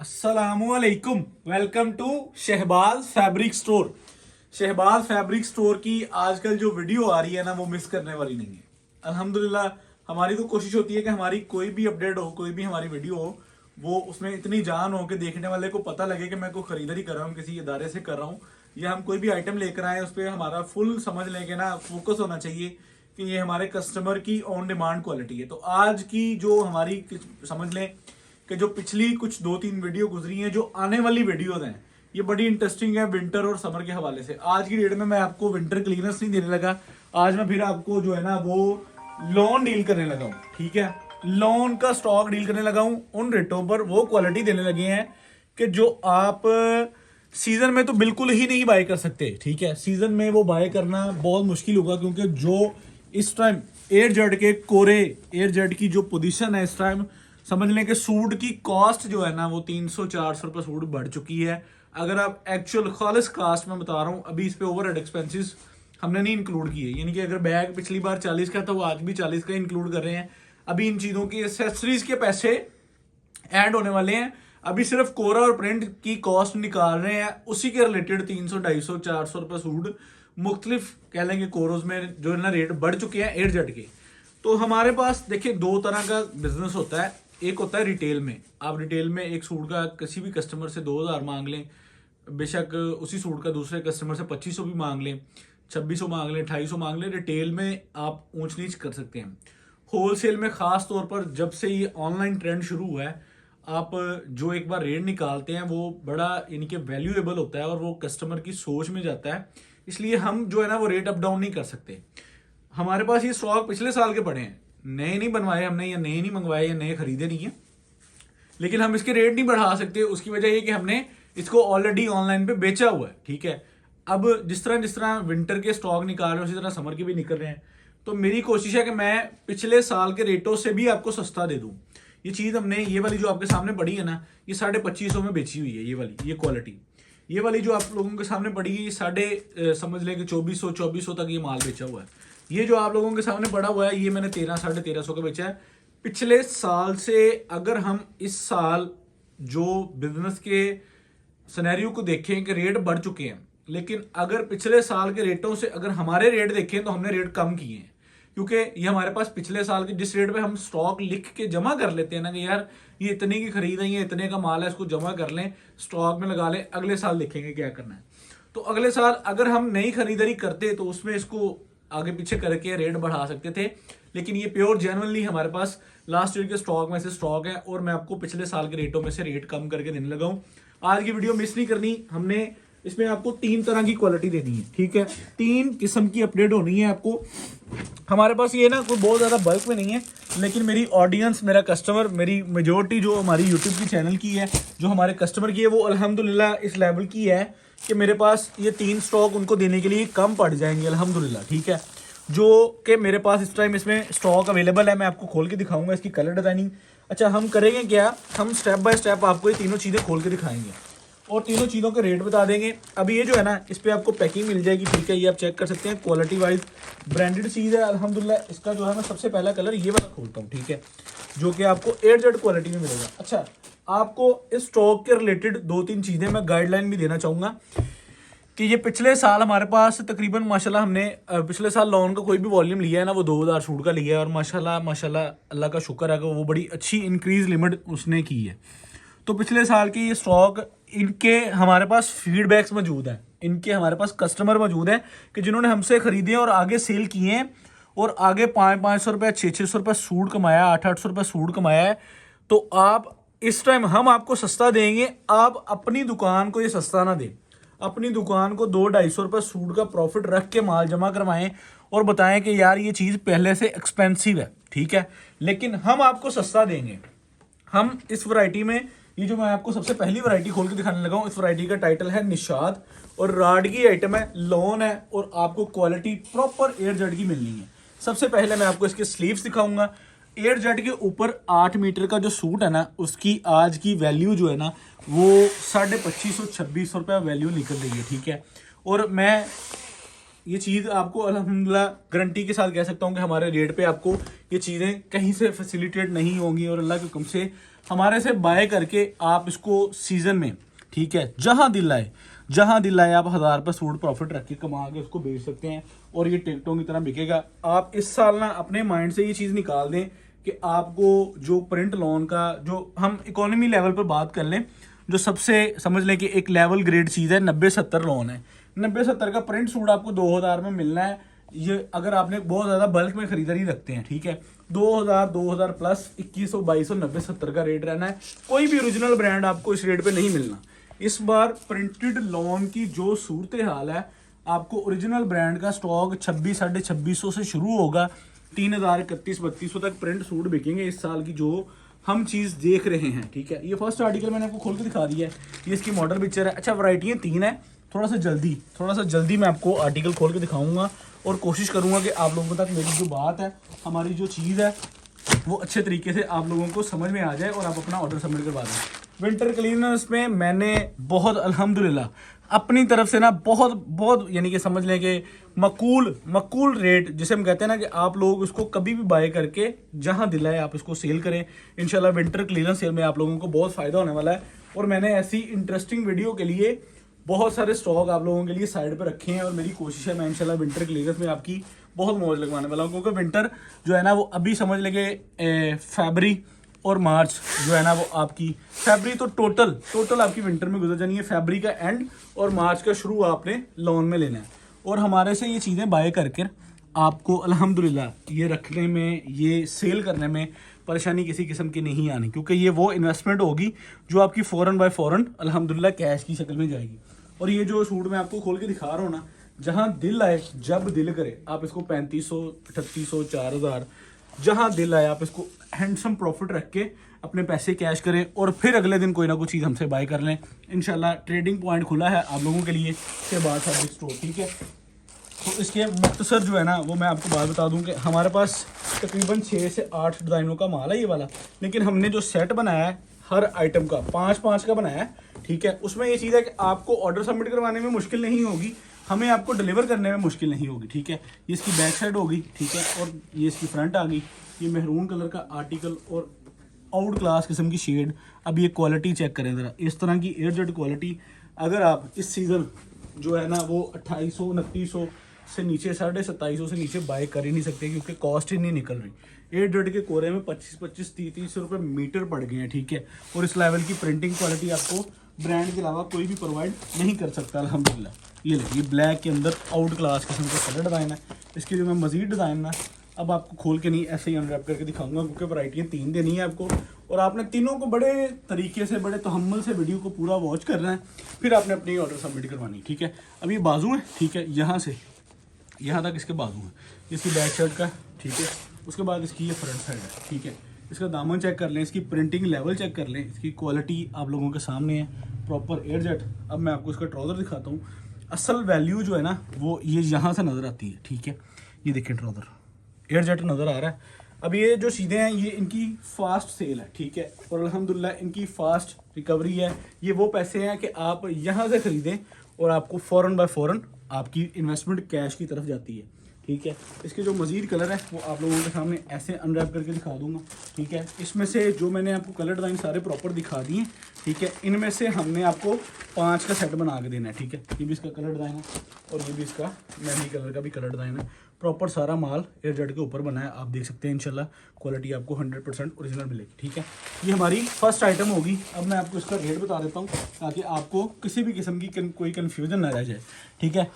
अस्सलामुअलैकुम। Welcome to Shahbaz fabric store. Shahbaz fabric store की आजकल जो वीडियो आ रही है ना, वो मिस करने वाली नहीं है। अल्हम्दुलिल्लाह हमारी तो कोशिश होती है कि हमारी कोई भी अपडेट हो, कोई भी हमारी वीडियो हो, वो उसमें इतनी जान हो कि देखने वाले को पता लगे कि मैं कोई खरीदारी कर रहा हूँ, किसी इदारे से कर रहा हूँ, या हम कोई भी आइटम लेकर आए उस पर हमारा फुल समझ लें कि ना, फोकस होना चाहिए कि ये हमारे कस्टमर की ऑन डिमांड क्वालिटी है। तो आज की जो हमारी समझ लें कि जो पिछली कुछ 2-3 वीडियो गुजरी हैं, जो आने वाली वीडियोज हैं, ये बड़ी इंटरेस्टिंग है विंटर और समर के हवाले से। आज की डेट में मैं आपको विंटर क्लीनर्स नहीं देने लगा, आज मैं फिर आपको जो है ना वो लोन डील करने लगा हूँ। ठीक है, लोन का स्टॉक डील करने लगा हूँ उन रेटों पर, वो क्वालिटी देने लगे हैं कि जो आप सीजन में तो बिल्कुल ही नहीं बाय कर सकते। ठीक है, सीजन में वो बाय करना बहुत मुश्किल होगा, क्योंकि जो इस टाइम एयर जेट के कोरे एयर जेट की जो पोजीशन है इस टाइम, समझ लें कि सूट की कॉस्ट जो है ना वो 300-400 रुपये सूट बढ़ चुकी है। अगर आप एक्चुअल खालिस कास्ट में बता रहा हूँ, अभी इस पे ओवरहेड एक्सपेंसेस हमने नहीं इंक्लूड किए, यानी कि अगर बैग पिछली बार 40 का था, वो आज भी 40 का इंक्लूड कर रहे हैं। अभी इन चीज़ों की एसेसरीज के पैसे ऐड होने वाले हैं। अभी सिर्फ कोरा और प्रिंट की कॉस्ट निकाल रहे हैं, उसी के रिलेटेड 300-250-400 रुपये सूट मुख्तलिफ कह लेंगे कोरोज में जो है ना रेट बढ़ चुके हैं एयर जेट के। तो हमारे पास देखिए दो तरह का बिजनेस होता है। एक होता है रिटेल में, आप रिटेल में एक सूट का किसी भी कस्टमर से 2000 मांग लें, बेशक उसी सूट का दूसरे कस्टमर से 2500 भी मांग लें, 2600 मांग लें, 2800 मांग लें, रिटेल में आप ऊंच नीच कर सकते हैं। होलसेल में खास तौर पर जब से ये ऑनलाइन ट्रेंड शुरू हुआ है, आप जो एक बार रेट निकालते हैं वो बड़ा यानी कि वैल्यूएबल होता है और वो कस्टमर की सोच में जाता है, इसलिए हम जो है ना वो रेट अप डाउन नहीं कर सकते। हमारे पास ये स्टॉक पिछले साल के पड़े हैं, नए नहीं बनवाए हमने, या नए नहीं मंगवाए, या नए खरीदे नहीं है, लेकिन हम इसके रेट नहीं बढ़ा सकते। उसकी वजह ये कि हमने इसको ऑलरेडी ऑनलाइन पे बेचा हुआ है। ठीक है, अब जिस तरह विंटर के स्टॉक निकाल रहे हैं, उसी तरह समर के भी निकल रहे हैं। तो मेरी कोशिश है कि मैं पिछले साल के रेटों से भी आपको सस्ता दे दूं। ये चीज़ हमने, ये वाली जो आपके सामने पड़ी है ना, ये 2550 में बेची हुई है। ये वाली, ये क्वालिटी, ये वाली जो आप लोगों के सामने पड़ी है, ये समझ लें कि 2400 तक ये माल बेचा हुआ है। ये जो आप लोगों के सामने पड़ा हुआ है, ये मैंने 1300-1350 का बेचा है। पिछले साल से अगर हम इस साल जो बिजनेस के सिनेरियो को देखें कि रेट बढ़ चुके हैं, लेकिन अगर पिछले साल के रेटों से अगर हमारे रेट देखें तो हमने रेट कम किए हैं, क्योंकि ये हमारे पास पिछले साल के जिस रेट पे हम स्टॉक लिख के जमा कर लेते हैं ना कि यार ये इतने की खरीद है, ये इतने का माल है, इसको जमा कर लें, स्टॉक में लगा लें, अगले साल देखेंगे क्या करना है। तो अगले साल अगर हम नई खरीदारी करते तो उसमें इसको आगे पीछे करके रेट बढ़ा सकते थे, लेकिन ये प्योर जेन्युइनली हमारे पास लास्ट ईयर के स्टॉक में से स्टॉक है और मैं आपको पिछले साल के रेटों में से रेट कम करके देने लगा हूँ। आज की वीडियो मिस नहीं करनी, हमने इसमें आपको 3 तरह की क्वालिटी देनी है। ठीक है, 3 किस्म की अपडेट होनी है आपको। हमारे पास ये ना कोई बहुत ज़्यादा बल्क में नहीं है, लेकिन मेरी ऑडियंस, मेरा कस्टमर, मेरी मेजोरिटी जो हमारी यूट्यूब की चैनल की है, जो हमारे कस्टमर की है, वो अल्हम्दुलिल्लाह इस लेवल की है कि मेरे पास ये 3 स्टॉक उनको देने के लिए कम पड़ जाएंगे अल्हम्दुलिल्लाह। ठीक है, जो कि मेरे पास इस टाइम इसमें स्टॉक अवेलेबल है। मैं आपको खोल के दिखाऊंगा इसकी कलर डिजाइनिंग। अच्छा, हम करेंगे क्या, हम स्टेप बाय स्टेप आपको ये तीनों चीज़ें खोल के दिखाएंगे और तीनों चीज़ों के रेट बता देंगे। अभी ये जो है ना, इस पर आपको पैकिंग मिल जाएगी। ठीक है, ये आप चेक कर सकते हैं, क्वालिटी वाइज ब्रांडेड चीज़ है अल्हम्दुलिल्लाह। इसका जो है, मैं सबसे पहला कलर ये वाला खोलता हूँ। ठीक है, जो कि आपको एयर जेट क्वालिटी में मिलेगा। अच्छा, आपको इस स्टॉक के रिलेटेड 2-3 चीज़ें मैं गाइडलाइन भी देना चाहूँगा कि ये पिछले साल हमारे पास तकरीबन माशाल्लाह हमने पिछले साल लोन का कोई भी वॉल्यूम लिया है ना, वो 2000 सूट का लिया है और माशाल्लाह अल्लाह का शुक्र है कि वो बड़ी अच्छी इंक्रीज लिमिट उसने की है। तो पिछले साल के ये स्टॉक, इनके हमारे पास फीडबैक्स मौजूद हैं, इनके हमारे पास कस्टमर मौजूद हैं कि जिन्होंने हमसे खरीदे और आगे सेल किए हैं और आगे 500-500 रुपये, 600-600 रुपये सूट कमाया, 800-800 रुपये सूट कमाया है। तो आप इस टाइम हम आपको सस्ता देंगे, आप अपनी दुकान को ये सस्ता ना दें, अपनी दुकान को 200-250 रुपये सूट का प्रॉफिट रख के माल जमा करवाएं और बताएं कि यार ये चीज़ पहले से एक्सपेंसिव है। ठीक है, लेकिन हम आपको सस्ता देंगे। हम इस वैरायटी में, ये जो मैं आपको सबसे पहली वैरायटी खोल के दिखाने लगा हूँ, इस वैरायटी का टाइटल है निशाद और राड की आइटम है, लोन है और आपको क्वालिटी प्रॉपर एयर जेट की मिलनी है। सबसे पहले मैं आपको इसके स्लीव्स दिखाऊंगा। एयर जेट के ऊपर 8 मीटर का जो सूट है ना, उसकी आज की वैल्यू जो है ना वो 2550-2600 रुपये वैल्यू निकल रही है। ठीक है, और मैं ये चीज़ आपको अल्हम्दुलिल्लाह गारंटी के साथ कह सकता हूँ कि हमारे रेट पे आपको ये चीज़ें कहीं से फैसिलिटेट नहीं होंगी और अल्लाह के हुक्म से हमारे से बाय करके आप इसको सीजन में, ठीक है, जहां दिल आए आप 1000 रुपये सूट प्रॉफिट रख के कमा के उसको बेच सकते हैं और ये टिकटों की तरह बिकेगा। आप इस साल ना अपने माइंड से ये चीज़ निकाल दें कि आपको जो प्रिंट लोन का, जो हम इकोनॉमी लेवल पर बात कर लें, जो सबसे समझ लें कि एक लेवल ग्रेड चीज़ है, 90-70 लोन है। 90-70 का प्रिंट सूट आपको 2000 में मिलना है। ये अगर आपने बहुत ज़्यादा बल्क में खरीदारी रखते हैं, ठीक है, 2000 प्लस 2100 2200 90-70 का रेट रहना है। कोई भी ओरिजिनल ब्रांड आपको इस रेट पे नहीं मिलना। इस बार प्रिंटेड लॉन की जो सूरत हाल है, आपको ओरिजिनल ब्रांड का स्टॉक 2600-2650 से शुरू होगा, 3000 3100-3200 तक प्रिंट सूट बिकेंगे इस साल की, जो हम चीज़ देख रहे हैं, ठीक है। ये फर्स्ट आर्टिकल मैंने आपको खोल के दिखा दिया है, ये इसकी मॉडल पिक्चर है। अच्छा, वैरायटियाँ 3 है, थोड़ा सा जल्दी मैं आपको आर्टिकल खोल के दिखाऊंगा और कोशिश करूंगा कि आप लोगों तक मेरी जो बात है, हमारी जो चीज़ है, वो अच्छे तरीके से आप लोगों को समझ में आ जाए और आप अपना ऑर्डर सबमिट करवा दें। विंटर क्लीनर्स में मैंने बहुत अल्हम्दुलिल्लाह अपनी तरफ से ना बहुत यानी कि समझ लें कि मकूल रेट, जिसे हम कहते हैं ना कि आप लोग उसको कभी भी बाय करके जहां दिल है आप इसको सेल करें। इंशाल्लाह विंटर क्लीनर सेल में आप लोगों को बहुत फ़ायदा होने वाला है और मैंने ऐसी इंटरेस्टिंग वीडियो के लिए बहुत सारे स्टॉक आप लोगों के लिए साइड पर रखे हैं और मेरी कोशिश है मैं इंशाल्लाह विंटर क्लीनर्स में आपकी बहुत मौज लगवाने वाला हूँ, क्योंकि विंटर जो है ना वो अभी समझ लेंगे फरवरी और मार्च जो है ना वो आपकी फरवरी तो टोटल आपकी विंटर में गुजर जानी है। फरवरी का एंड और मार्च का शुरू आपने लोन में लेना है और हमारे से ये चीज़ें बाय करके आपको अल्हम्दुलिल्लाह ये रखने में, ये सेल करने में परेशानी किसी किस्म की नहीं आनी, क्योंकि ये वो इन्वेस्टमेंट होगी जो आपकी फ़ौरन बाय फ़ौरन अल्हम्दुलिल्लाह कैश की शक्ल में जाएगी। और ये जो सूट मैं आपको खोल के दिखा रहा हूँ ना, जहाँ दिल आए जब दिल करे आप इसको 3500 3800 4000 जहाँ दिल आए आप इसको हैंडसम प्रॉफिट रख के अपने पैसे कैश करें और फिर अगले दिन कोई ना कोई चीज़ हमसे बाय कर लें। इंशाल्लाह ट्रेडिंग पॉइंट खुला है आप लोगों के लिए शहबाज फैब्रिक स्टोर, ठीक है। तो इसके मुख्तसर जो है ना वो मैं आपको बात बता दूं कि हमारे पास तकरीबन 6 से 8 डिज़ाइनों का माल है ये वाला, लेकिन हमने जो सेट बनाया है हर आइटम का 5-5 का बनाया है, ठीक है। उसमें ये चीज़ है कि आपको ऑर्डर सबमिट करवाने में मुश्किल नहीं होगी, हमें आपको डिलीवर करने में मुश्किल नहीं होगी, ठीक है। ये इसकी बैक साइड होगी, ठीक है, और ये इसकी फ्रंट आ गई। ये मेहरून कलर का आर्टिकल और आउट क्लास किस्म की शेड। अब ये क्वालिटी चेक करें ज़रा, इस तरह की एयरजेट क्वालिटी अगर आप इस सीज़न जो है ना वो 2800 2900 से नीचे 2750 से नीचे बाय कर ही नहीं सकते, क्योंकि कॉस्ट ही नहीं निकल रही। एयरजेट के कोरे में 25-25 30-30 रुपये मीटर पड़ गए हैं, ठीक है। और इस लेवल की प्रिंटिंग क्वालिटी आपको ब्रांड के अलावा कोई भी प्रोवाइड नहीं कर सकता अल्हम्दुलिल्लाह। ये देखिए ब्लैक के अंदर आउट क्लास किस्म का कलर डिज़ाइन है। इसके जो मैं मज़ीद डिज़ाइन ना अब आपको खोल के नहीं ऐसे ही अनरैप करके दिखाऊंगा, क्योंकि वैरायटियाँ 3 देनी है आपको और आपने तीनों को बड़े तरीके से, बड़े तहम्मुल से वीडियो को पूरा वॉच करना है, फिर आपने अपनी ऑर्डर सबमिट करवानी, ठीक है। अब ये बाजू है, ठीक है, यहाँ से यहाँ तक इसके बाजू है, इसकी बैक साइड का, ठीक है। उसके बाद इसकी ये फ्रंट साइड है, ठीक है। इसका दामन चेक कर लें, इसकी प्रिंटिंग लेवल चेक कर लें, इसकी क्वालिटी आप लोगों के सामने है, प्रॉपर एयरजेट। अब मैं आपको इसका ट्राउज़र दिखाता हूँ। असल वैल्यू जो है ना वो ये यहाँ से नज़र आती है, ठीक है। ये देखें ट्राउज़र एयरजेट नज़र आ रहा है। अब ये जो चीज़ें हैं ये इनकी फ़ास्ट सेल है, ठीक है, और अल्हम्दुलिल्लाह इनकी फ़ास्ट रिकवरी है। ये वो पैसे हैं कि आप यहाँ से ख़रीदें और आपको फ़ौरन बाय फ़ौरन आपकी इन्वेस्टमेंट कैश की तरफ जाती है, ठीक है। इसके जो मज़ीद कलर है वो आप लोगों के सामने ऐसे अनरैप करके दिखा दूंगा, ठीक है। इसमें से जो मैंने आपको कलर डिज़ाइन सारे प्रॉपर दिखा दिए, ठीक है। इनमें से हमने आपको 5 का सेट बना के देना है, ठीक है। ये भी इसका कलर डिज़ाइन है और ये भी इसका मेहंदी कलर का भी कलर डिज़ाइन है। प्रॉपर सारा माल एयरजेट के ऊपर बना है, आप देख सकते हैं। इंशाल्लाह क्वालिटी आपको 100% ओरिजिनल मिलेगी, ठीक है। ये हमारी फर्स्ट आइटम होगी। अब मैं आपको इसका रेट बता देता हूँ ताकि आपको किसी भी किस्म की कोई कन्फ्यूजन ना रह जाए, ठीक है।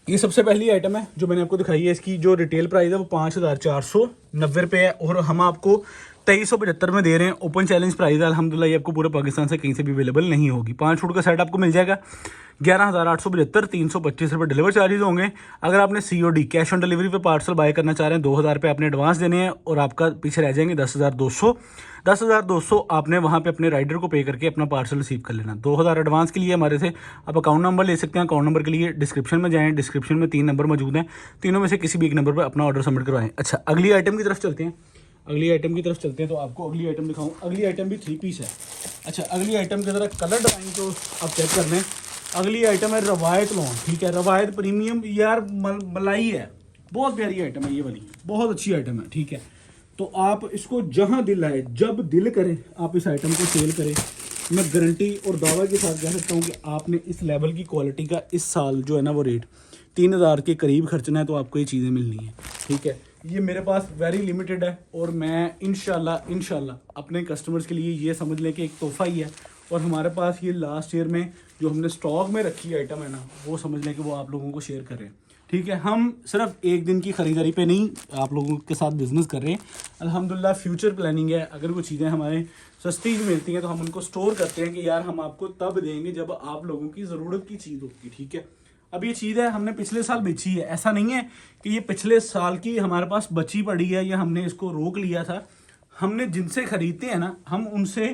ये सबसे पहली आइटम है जो मैंने आपको दिखाई है। इसकी जो रिटेल प्राइस है वो 5490 रुपये है और हम आपको 2375 में दे रहे हैं। ओपन चैलेंज प्राइस है अल्हम्दुलिल्लाह। ये आपको पूरे पाकिस्तान से कहीं से भी अवेलेबल नहीं होगी। 5 फुट का सेट आपको मिल जाएगा 11,875, 325 रुपये डिलीवर चार्जेस होंगे। अगर आपने COD कैश ऑन डिलीवरी पे पार्सल बाय करना चाह रहे हैं 2000 रुपये आपने एडवांस देने हैं और आपका पीछे रह जाएंगे 10,200 आपने वहाँ पे अपने राइडर को पे करके अपना पार्सल रिसीव कर लेना। 2000 एडवांस के लिए हमारे से आप अकाउंट नंबर ले सकते हैं। अकाउंट नंबर के लिए डिस्क्रिप्शन में जाएँ, डिस्क्रिप्शन में 3 नंबर मौजूद हैं, तीनों में से किसी भी एक नंबर पर अपना ऑर्डर सबमिट करवाएं। अच्छा, अगली आइटम की तरफ चलते हैं। तो आपको अगली आइटम दिखाऊँ। अगली आइटम भी 3 पीस है। अच्छा, अगली आइटम के ज़रा कलर डिज़ाइन तो आप चेक कर लें। अगली आइटम है रवायत लॉन, ठीक है। रवायत प्रीमियम यार मलाई है, बहुत प्यारी आइटम है ये वाली, बहुत अच्छी आइटम है, ठीक है। तो आप इसको जहां दिल आए, जब दिल करे, आप इस आइटम को सेल करें। मैं गारंटी और दावा के साथ कह सकता हूं कि आपने इस लेवल की क्वालिटी का इस साल जो है ना वो रेट 3000 के करीब खर्चना है तो आपको ये चीज़ें मिलनी है, ठीक है। ये मेरे पास वेरी लिमिटेड है और मैं इंशाल्लाह अपने कस्टमर्स के लिए ये समझ लें कि एक तोहफा ही है। और हमारे पास ये लास्ट ईयर में जो हमने स्टॉक में रखी आइटम है ना, वो समझ लें कि वो आप लोगों को शेयर कर रहे हैं, ठीक है। हम सिर्फ एक दिन की ख़रीदारी पे नहीं आप लोगों के साथ बिजनेस कर रहे हैं। अल्हम्दुलिल्लाह फ्यूचर प्लानिंग है। अगर वो चीज़ें हमारे सस्ती भी मिलती हैं तो हम उनको स्टोर करते हैं कि यार हम आपको तब देंगे जब आप लोगों की ज़रूरत की चीज़ होगी, ठीक है। अब ये चीज़ है हमने पिछले साल बेची है, ऐसा नहीं है कि ये पिछले साल की हमारे पास बची पड़ी है या हमने इसको रोक लिया था। हमने जिनसे ख़रीदते हैं ना, हम उनसे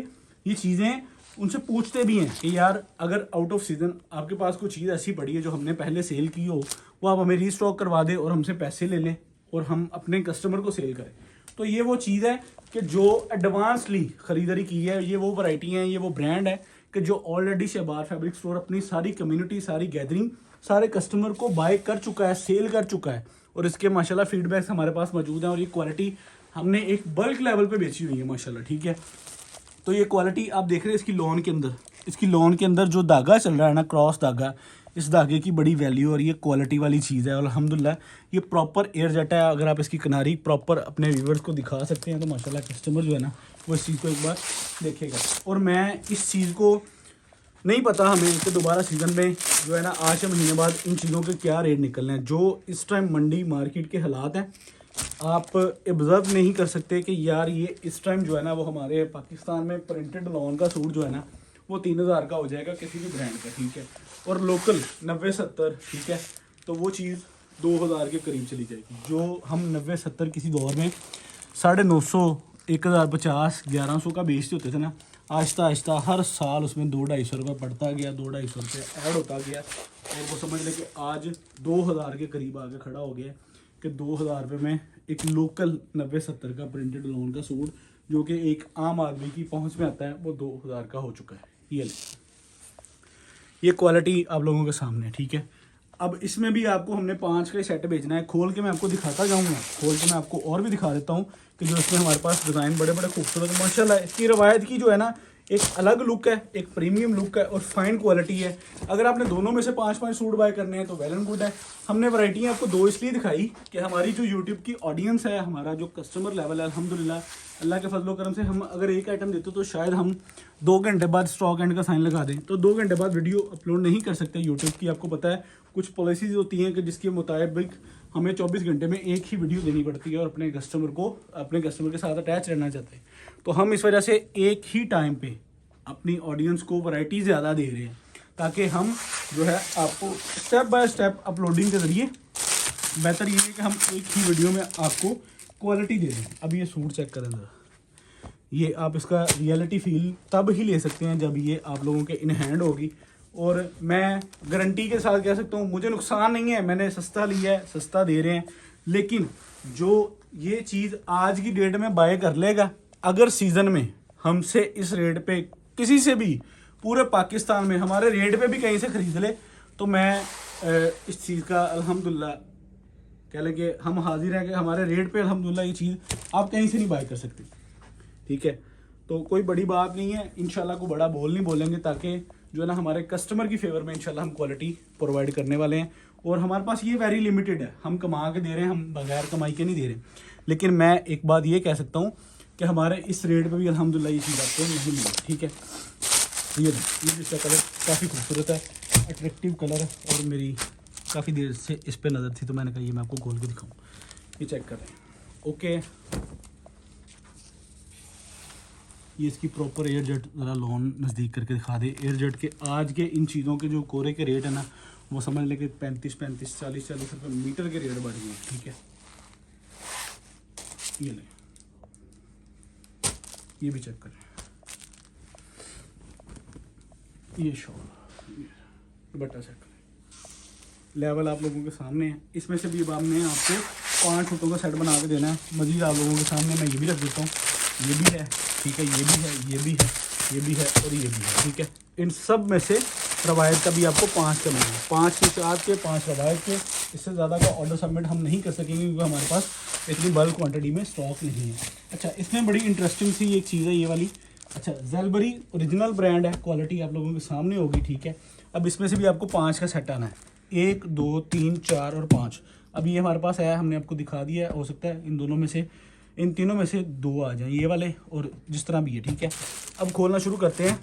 ये चीज़ें उनसे पूछते भी हैं कि यार अगर आउट ऑफ सीज़न आपके पास कोई चीज़ ऐसी पड़ी है जो हमने पहले सेल की हो, वो आप हमें रीस्टॉक करवा दें और हमसे पैसे ले लें और हम अपने कस्टमर को सेल करें। तो ये वो चीज़ है कि जो एडवांसली ख़रीदारी की है, ये वो वैरायटी हैं, ये वो ब्रांड है कि जो ऑलरेडी शहबाज फैब्रिक स्टोर अपनी सारी कम्युनिटी, सारी गैदरिंग, सारे कस्टमर को बाय कर चुका है, सेल कर चुका है। और इसके माशाल्लाह फीडबैक्स हमारे पास मौजूद हैं और ये क्वालिटी हमने एक बल्क लेवल पे बेची हुई है माशाल्लाह, ठीक है। तो ये क्वालिटी आप देख रहे हैं इसकी लॉन के अंदर, इसकी लॉन के अंदर जो धागा चल रहा है ना, क्रॉस धागा, इस धागे की बड़ी वैल्यू और ये क्वालिटी वाली चीज़ है। और अल्हम्दुलिल्लाह ये प्रॉपर एयर जेट है। अगर आप इसकी किनारी प्रॉपर अपने व्यूवर्स को दिखा सकते हैं तो माशाल्लाह कस्टमर जो है ना वो इस चीज़ को एक बार देखेगा। और मैं इस चीज़ को नहीं पता हमें कि दोबारा सीज़न में जो है ना आज से महीने बाद इन चीज़ों के क्या रेट निकलने हैं। जो इस टाइम मंडी मार्केट के हालात हैं आप ऑब्ज़र्व नहीं कर सकते कि यार ये इस टाइम जो है ना वो हमारे पाकिस्तान में प्रिंटेड लॉन का सूट जो है ना वो 3000 का हो जाएगा किसी भी ब्रांड का, ठीक है। और लोकल 90-70, ठीक है, तो वो चीज़ 2000 के करीब चली जाएगी। जो हम 90-70 किसी दौर में 950, 1050, 1100 का बेचते होते थे ना, आहिस्ता आहिस्ता हर साल उसमें 200-250 रुपये बढ़ता गया, 200-250 रुपये ऐड होता गया और वो समझ लें कि आज 2000 के करीब आके खड़ा हो गया कि 2000 रुपये में एक लोकल 90-70 का प्रिंटेड लॉन का सूट जो कि एक आम आदमी की पहुंच में आता है वो 2000 का हो चुका है। ये क्वालिटी आप लोगों के सामने, ठीक है। अब इसमें भी आपको हमने 5 का सेट बेचना है। खोल के मैं आपको दिखाता जाऊँगा, खोल के मैं आपको और भी दिखा देता हूँ कि जो इसमें हमारे पास डिज़ाइन बड़े बड़े खूबसूरत माशाल्लाह। इसकी रवायत की जो है ना एक अलग लुक है, एक प्रीमियम लुक है और फाइन क्वालिटी है। अगर आपने दोनों में से 5-5 सूट बाय करने हैं तो वेल एंड गुड है। हमने वैरायटी आपको 2 इसलिए दिखाई कि हमारी जो यूट्यूब की ऑडियंस है, हमारा जो कस्टमर लेवल है, अल्हम्दुलिल्लाह अल्लाह के फजलो करम से हम अगर एक आइटम देते तो शायद हम 2 घंटे बाद स्टॉक एंड का साइन लगा दें तो 2 घंटे बाद वीडियो अपलोड नहीं कर सकते। यूट्यूब की आपको पता है कुछ पॉलिसीज़ होती हैं कि जिसके मुताबिक हमें 24 घंटे में एक ही वीडियो देनी पड़ती है और अपने कस्टमर के साथ अटैच रहना चाहते हैं। तो हम इस वजह से एक ही टाइम पे अपनी ऑडियंस को वैरायटी ज़्यादा दे रहे हैं ताकि हम जो है आपको स्टेप बाय स्टेप अपलोडिंग के ज़रिए बेहतर ये है कि हम एक ही वीडियो में आपको क्वालिटी दे दें। अब ये सूट चेक करें ज़रा, ये आप इसका रियलिटी फील तब ही ले सकते हैं जब ये आप लोगों के इन हैंड होगी। और मैं गारंटी के साथ कह सकता हूँ मुझे नुकसान नहीं है, मैंने सस्ता लिया है, सस्ता दे रहे हैं। लेकिन जो ये चीज़ आज की डेट में बाय कर लेगा, अगर सीज़न में हमसे इस रेट पे किसी से भी पूरे पाकिस्तान में हमारे रेट पे भी कहीं से ख़रीद ले तो मैं इस चीज़ का अल्हम्दुलिल्लाह कह लें कि हम हाजिर हैं कि हमारे रेट पे अल्हम्दुलिल्लाह ये चीज़ आप कहीं से नहीं बाय कर सकते, ठीक है। तो कोई बड़ी बात नहीं है, इंशाल्लाह को बड़ा बोल नहीं बोलेंगे ताकि जो है ना हमारे कस्टमर की फेवर में इंशाल्लाह हम क्वालिटी प्रोवाइड करने वाले हैं। और हमारे पास ये वेरी लिमिटेड है, हम कमा के दे रहे हैं, हम बगैर कमाई के नहीं दे रहे। लेकिन मैं एक बात ये कह सकता हूँ कि हमारे इस रेट पे भी अल्हम्दुलिल्लाह ये चीज़ आपको नहीं मिली, ठीक है। ये जिसका कलर काफ़ी खूबसूरत है, अट्रैक्टिव कलर है और मेरी काफ़ी देर से इस पर नज़र थी तो मैंने कहा ये मैं आपको खोल के दिखाऊँ। ये चेक कर रहे हैं, ओके। ये इसकी प्रॉपर एयर जेट ज़रा लॉन नज़दीक करके दिखा दे। एयर जेट के आज के इन चीज़ों के जो कोरे के रेट है ना वो समझ लें कि 35-35, 40-40 रुपये मीटर के रेट बढ़ गए, ठीक है। ये लें, ये भी चेक करें, ये शॉल, दुपट्टा चेक करें, लेवल आप लोगों के सामने है। इसमें से भी अब हमने आपको 5 सूटों का सेट बना के देना है। मज़ीद आप लोगों के सामने मैं ये भी रख देता हूँ, ये भी है, ठीक है, ये भी है, ये भी है, ये भी है और ये भी है, ठीक है। इन सब में से रवायत का भी आपको 5 करना है, 5 की चार्ज के 5 रवायत के। इससे ज़्यादा का ऑर्डर सबमिट हम नहीं कर सकेंगे क्योंकि हमारे पास इतनी बल्क क्वांटिटी में स्टॉक नहीं है। अच्छा, इसमें बड़ी इंटरेस्टिंग सी एक चीज़ है ये वाली। अच्छा, ज़ेलबरी ओरिजिनल ब्रांड है, क्वालिटी आप लोगों के सामने होगी, ठीक है। अब इसमें से भी आपको 5 का सेट आना है, 1 2 3 4 और 5। अब ये हमारे पास है, हमने आपको दिखा दिया है। हो सकता है इन दोनों में से, इन तीनों में से 2 आ जाएं, ये वाले और जिस तरह भी है, ठीक है। अब खोलना शुरू करते हैं।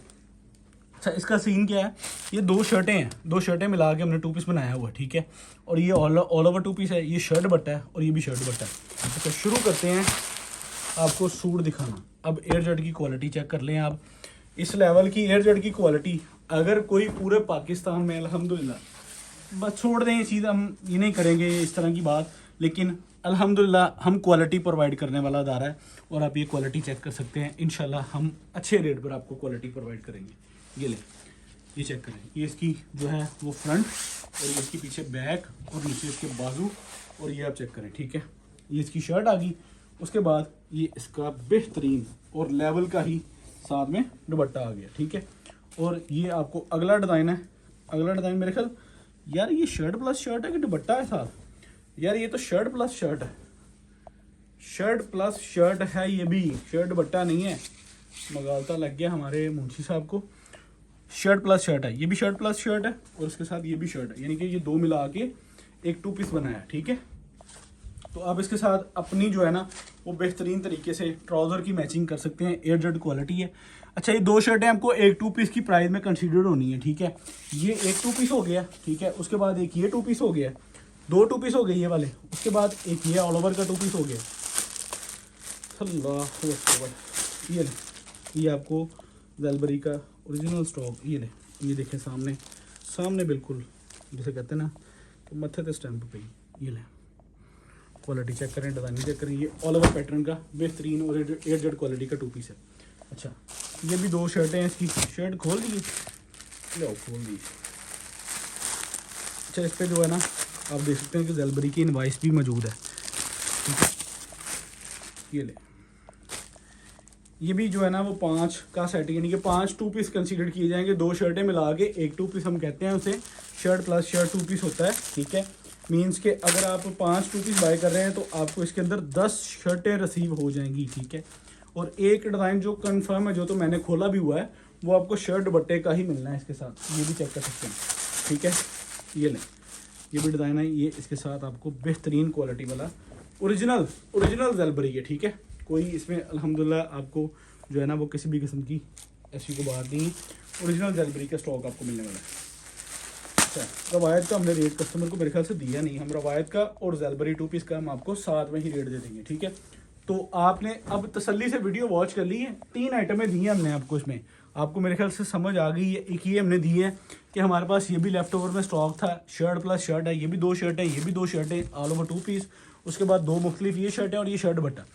अच्छा, इसका सीन क्या है, ये 2 शर्टें हैं, 2 शर्टें मिला के हमने 2 पीस बनाया हुआ है, ठीक है। और ये ऑल ओवर 2 पीस है, ये शर्ट बट्टा है और ये भी शर्ट बट्टा है। अच्छा, शुरू करते हैं आपको सूट दिखाना। अब एयर जेट की क्वालिटी चेक कर लें आप। इस लेवल की एयर जेट की क्वालिटी अगर कोई पूरे पाकिस्तान में, अल्हम्दुलिल्लाह, बस छोड़ दें ये चीज़, हम ये नहीं करेंगे इस तरह की बात, लेकिन अल्हम्दुलिल्लाह हम क्वालिटी प्रोवाइड करने वाला अदारा है और आप ये क्वालिटी चेक कर सकते हैं। इंशाल्लाह हम अच्छे रेट पर आपको क्वालिटी प्रोवाइड करेंगे। ये ले, ये चेक करें, ये इसकी जो है वो फ्रंट और ये इसकी पीछे बैक और नीचे इसके बाजू, और ये आप चेक करें, ठीक है। ये इसकी शर्ट आ गई, उसके बाद ये इसका बेहतरीन और लेवल का ही साथ में दुपट्टा आ गया, ठीक है। और ये आपको अगला डिज़ाइन है, अगला डिज़ाइन मेरे ख्याल, यार ये शर्ट प्लस शर्ट है कि दुपट्टा है साथ? यार ये तो शर्ट प्लस शर्ट है, शर्ट प्लस शर्ट है, ये भी शर्ट दुपट्टा नहीं है। मगालता लग गया हमारे मुंशी साहब को। शर्ट प्लस शर्ट है, ये भी शर्ट प्लस शर्ट है और उसके साथ ये भी शर्ट है, यानी कि ये 2 मिला के एक 2 पीस बनाया है, ठीक है। तो आप इसके साथ अपनी जो है ना वो बेहतरीन तरीके से ट्राउज़र की मैचिंग कर सकते हैं। एयर जेट क्वालिटी है। अच्छा, ये 2 शर्टें हमको एक 2 पीस की प्राइस में कंसीडर होनी है, ठीक है। ये एक 2 पीस हो गया, ठीक है। उसके बाद एक ये 2 पीस हो गया, 2 2 पीस हो गए ये वाले। उसके बाद एक ये ऑल ओवर का 2 पीस हो गया। अल्लाह अकबर। ये आपको ज़ेलबरी का ओरिजिनल स्टॉक, ये ले, ये देखें सामने, सामने बिल्कुल जैसे कहते हैं ना कि मत्थे ते स्टैंप पे, ये ले, क्वालिटी चेक करें, डिज़ाइन चेक करें। ये ऑल ओवर पैटर्न का बेहतरीन और एयर जेट क्वालिटी का 2 पीस है। अच्छा, ये भी 2 शर्टें हैं, इसकी शर्ट खोल दी, लो खोल दी। अच्छा, इस पर जो है ना आप देख सकते हैं कि ज़ेलबरी की इनवाइस भी मौजूद है, ठीक है। ये ले, ये भी जो है ना वो 5 का सेट, यानी कि 5 2 पीस कंसीडर किए जाएंगे। 2 शर्टें मिला के एक 2 पीस हम कहते हैं उसे, शर्ट प्लस शर्ट 2 पीस होता है, ठीक है। मींस के अगर आप 5 2 पीस बाय कर रहे हैं तो आपको इसके अंदर 10 शर्टें रिसीव हो जाएंगी, ठीक है। और एक डिज़ाइन जो कंफर्म है, जो तो मैंने खोला भी हुआ है, वो आपको शर्ट दुपट्टे का ही मिलना है इसके साथ, ये भी चेक कर सकते हैं, ठीक है। ये लें, ये भी डिज़ाइन है, ये इसके साथ आपको बेहतरीन क्वालिटी वाला ओरिजिनल ज़ेलबरी है, ठीक है। कोई इसमें अल्हम्दुलिल्लाह आपको जो है ना वो किसी भी किस्म की ऐसी को बात नहीं है, ओरिजिनल ज़ेलबरी का स्टॉक आपको मिलने वाला है। अच्छा, रवायत का हमने रेट कस्टमर को मेरे ख्याल से दिया नहीं, हम रवायत का और ज़ेलबरी 2 पीस का हम आपको साथ में ही रेट दे देंगे, ठीक है। तो आपने अब तसल्ली से वीडियो वॉच कर ली है। 3 आइटमें दी हैं हमने आपको, इसमें आपको मेरे ख्याल से समझ आ गई है। एक ये हमने दी है कि हमारे पास ये भी लेफ्ट ओवर में स्टॉक था, शर्ट प्लस शर्ट है, ये भी 2 शर्ट है, ये भी 2 शर्टें, ऑल ओवर 2 पीस। उसके बाद 2 मुख्तलिफ ये शर्ट है और ये शर्ट बट्टा,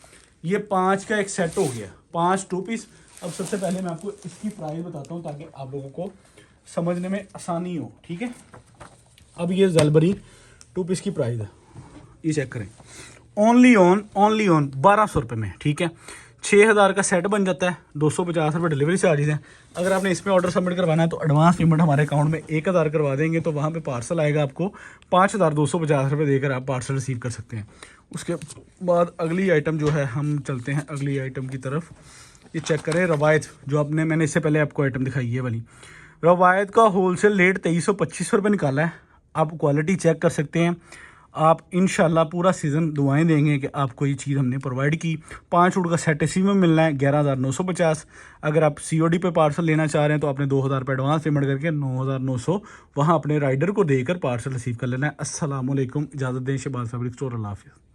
ये 5 का एक सेट हो गया, 5 2 पीस। अब सबसे पहले मैं आपको इसकी प्राइस बताता हूँ ताकि आप लोगों को समझने में आसानी हो, ठीक है। अब ये ज़ेलबरी 2 पीस की प्राइस है, ये चेक करें, ओनली ऑन 1200 रुपये में, ठीक है। 6000 का सेट बन जाता है, 250 रुपये डिलीवरी चार्जेस हैं। अगर आपने इसमें ऑर्डर सबमिट करवाना है तो एडवांस पेमेंट हमारे अकाउंट में 1000 करवा देंगे, तो वहाँ पे पार्सल आएगा, आपको 5250 रुपये देकर आप पार्सल रिसीव कर सकते हैं। उसके बाद अगली आइटम जो है, हम चलते हैं अगली आइटम की तरफ। ये चेक करें, रवायत जो मैंने इससे पहले आपको आइटम दिखाई है वाली, रवायत का होलसेल रेट 2325 रुपये निकाला है। आप क्वालिटी चेक कर सकते हैं। आप इंशाल्लाह पूरा सीज़न दुआएं देंगे कि आपको ये चीज़ हमने प्रोवाइड की। 5 सूट का सेट इसी में मिलना है, 11950। अगर आप COD पे पार्सल लेना चाह रहे हैं तो आपने 2000 रुपये एडवांस पेमेंट करके 9900 वहाँ अपने राइडर को देकर पार्सल रिसीव कर लेना है। अस्सलाम वालेकुम, इजाज़त दें, शहबाज फैब्रिक स्टोर, अल्लाह हाफ़िज़।